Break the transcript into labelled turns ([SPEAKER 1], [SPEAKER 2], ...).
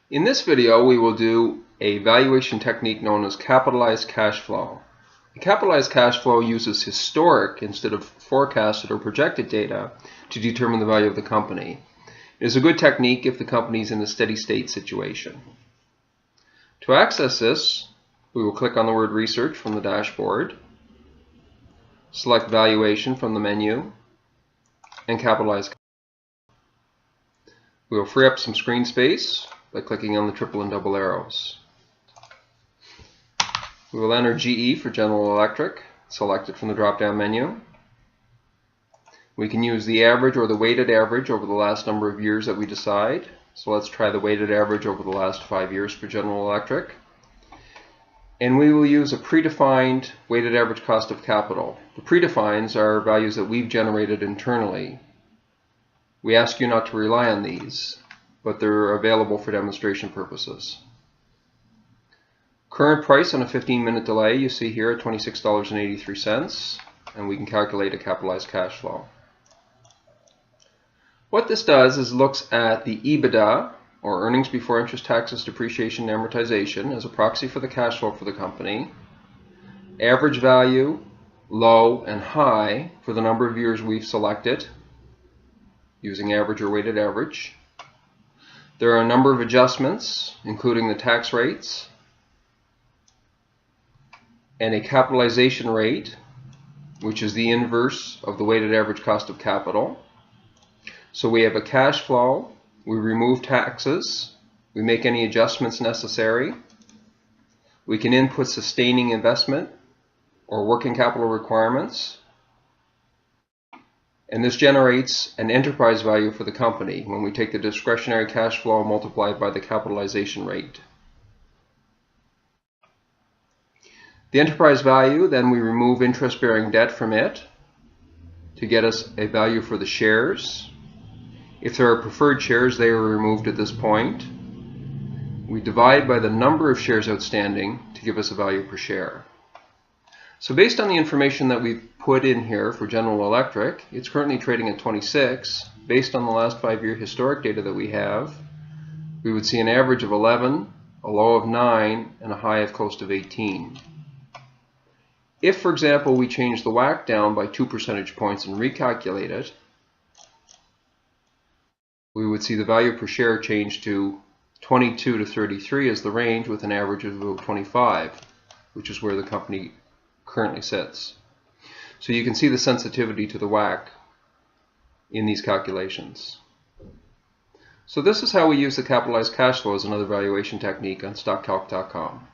[SPEAKER 1] In this video, we will do a valuation technique known as capitalized cash flow. A capitalized cash flow uses historic instead of forecasted or projected data to determine the value of the company. It is a good technique if the company is in a steady state situation. To access this, we will click on the word research from the dashboard, select valuation from the menu, and capitalize. We will free up some screen space by clicking on the triple and double arrows. We will enter GE for General Electric, select it from the drop-down menu. We can use the average or the weighted average over the last number of years that we decide. So let's try the weighted average over the last 5 years for General Electric. And we will use a predefined weighted average cost of capital. The predefines are values that we've generated internally. We ask you not to rely on these, but they're available for demonstration purposes. Current price on a 15-minute delay you see here at $26.83, and we can calculate a capitalized cash flow. What this does is looks at the EBITDA, or earnings before interest, taxes, depreciation, and amortization, as a proxy for the cash flow for the company, average value, low, and high for the number of years we've selected, using average or weighted average. There are a number of adjustments, including the tax rates, and a capitalization rate, which is the inverse of the weighted average cost of capital. So we have a cash flow, we remove taxes, we make any adjustments necessary, we can input sustaining investment or working capital requirements, and this generates an enterprise value for the company when we take the discretionary cash flow multiplied by the capitalization rate. The enterprise value, then we remove interest-bearing debt from it to get us a value for the shares. If there are preferred shares, they are removed at this point. We divide by the number of shares outstanding to give us a value per share. So based on the information that we've put in here for General Electric, it's currently trading at 26. Based on the last 5-year historic data that we have, we would see an average of 11, a low of 9, and a high of close to 18. If, for example, we change the WACC down by 2 percentage points and recalculate it, we would see the value per share change to 22 to 33 as the range, with an average of about 25, which is where the company currently sits. So you can see the sensitivity to the WACC in these calculations. So this is how we use the capitalized cash flow as another valuation technique on Stockcalc.com.